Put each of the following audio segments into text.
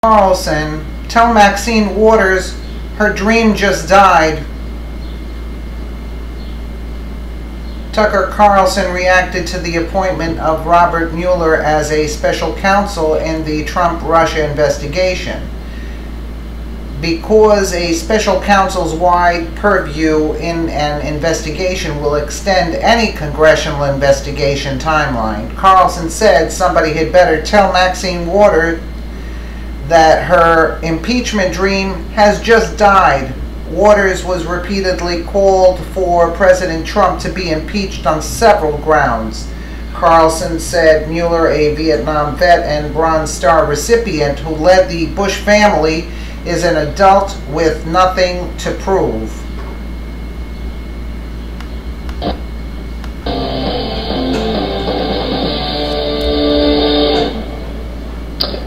Carlson, tell Maxine Waters her dream just died. Tucker Carlson reacted to the appointment of Robert Mueller as a special counsel in the Trump-Russia investigation. Because a special counsel's wide purview in an investigation will extend any congressional investigation timeline, Carlson said somebody had better tell Maxine Waters that her impeachment dream has just died. Waters was repeatedly called for President Trump to be impeached on several grounds. Carlson said Mueller, a Vietnam vet and Bronze Star recipient who led the Bush family, is an adult with nothing to prove.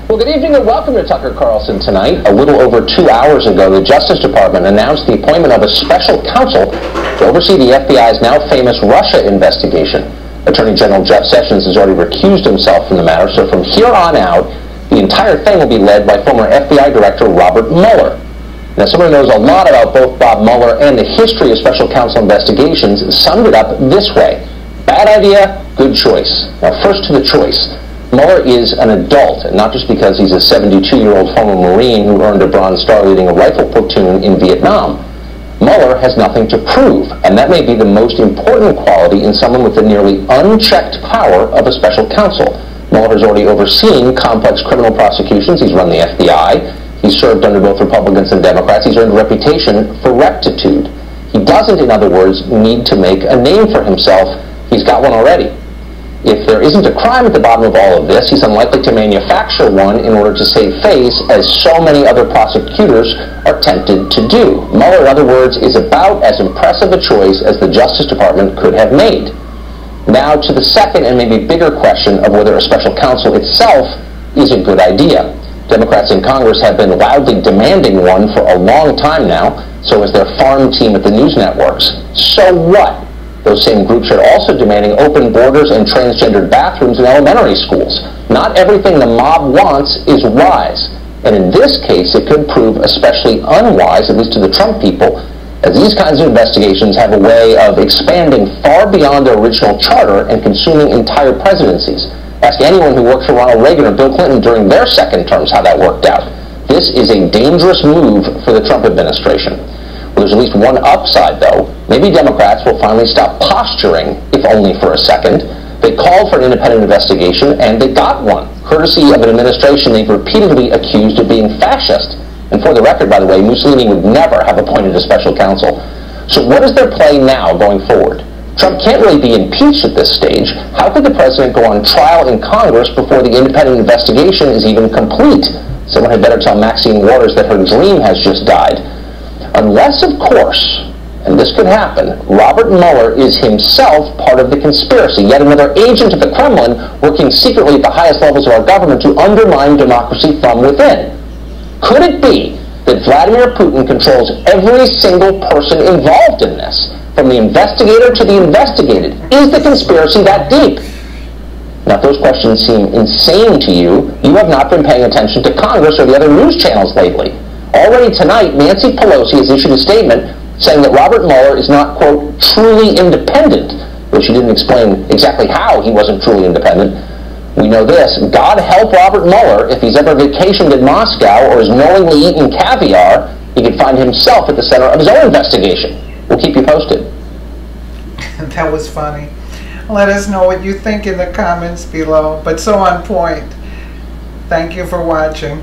Well, good evening and welcome to Tucker Carlson tonight. A little over 2 hours ago, the Justice Department announced the appointment of a special counsel to oversee the FBI's now famous Russia investigation. Attorney General Jeff Sessions has already recused himself from the matter, so from here on out, the entire thing will be led by former FBI Director Robert Mueller. Now, someone who knows a lot about both Bob Mueller and the history of special counsel investigations summed it up this way: bad idea, good choice. Now, first to the choice. Mueller is an adult, and not just because he's a 72-year-old former Marine who earned a Bronze Star leading a rifle platoon in Vietnam. Mueller has nothing to prove, and that may be the most important quality in someone with the nearly unchecked power of a special counsel. Mueller has already overseen complex criminal prosecutions. He's run the FBI. He's served under both Republicans and Democrats. He's earned a reputation for rectitude. He doesn't, in other words, need to make a name for himself. He's got one already. If there isn't a crime at the bottom of all of this, he's unlikely to manufacture one in order to save face, as so many other prosecutors are tempted to do. Mueller, in other words, is about as impressive a choice as the Justice Department could have made. Now to the second and maybe bigger question of whether a special counsel itself is a good idea. Democrats in Congress have been loudly demanding one for a long time now, so has their farm team at the news networks. So what? Those same groups are also demanding open borders and transgendered bathrooms in elementary schools. Not everything the mob wants is wise, and in this case it could prove especially unwise, at least to the Trump people, as these kinds of investigations have a way of expanding far beyond their original charter and consuming entire presidencies. Ask anyone who worked for Ronald Reagan or Bill Clinton during their second terms how that worked out. This is a dangerous move for the Trump administration. Well, there's at least one upside, though. Maybe Democrats will finally stop posturing, if only for a second. They called for an independent investigation, and they got one, courtesy of an administration they've repeatedly accused of being fascist. And for the record, by the way, Mussolini would never have appointed a special counsel. So what is their play now going forward? Trump can't really be impeached at this stage. How could the president go on trial in Congress before the independent investigation is even complete? Someone had better tell Maxine Waters that her dream has just died. Unless, of course, and this could happen, Robert Mueller is himself part of the conspiracy, yet another agent of the Kremlin working secretly at the highest levels of our government to undermine democracy from within. Could it be that Vladimir Putin controls every single person involved in this, from the investigator to the investigated? Is the conspiracy that deep? Now, if those questions seem insane to you, you have not been paying attention to Congress or the other news channels lately. Already tonight, Nancy Pelosi has issued a statement saying that Robert Mueller is not, quote, truly independent, though she didn't explain exactly how he wasn't truly independent. We know this: God help Robert Mueller if he's ever vacationed in Moscow or has knowingly eaten caviar, he could find himself at the center of his own investigation. We'll keep you posted. That was funny. Let us know what you think in the comments below, but so on point. Thank you for watching.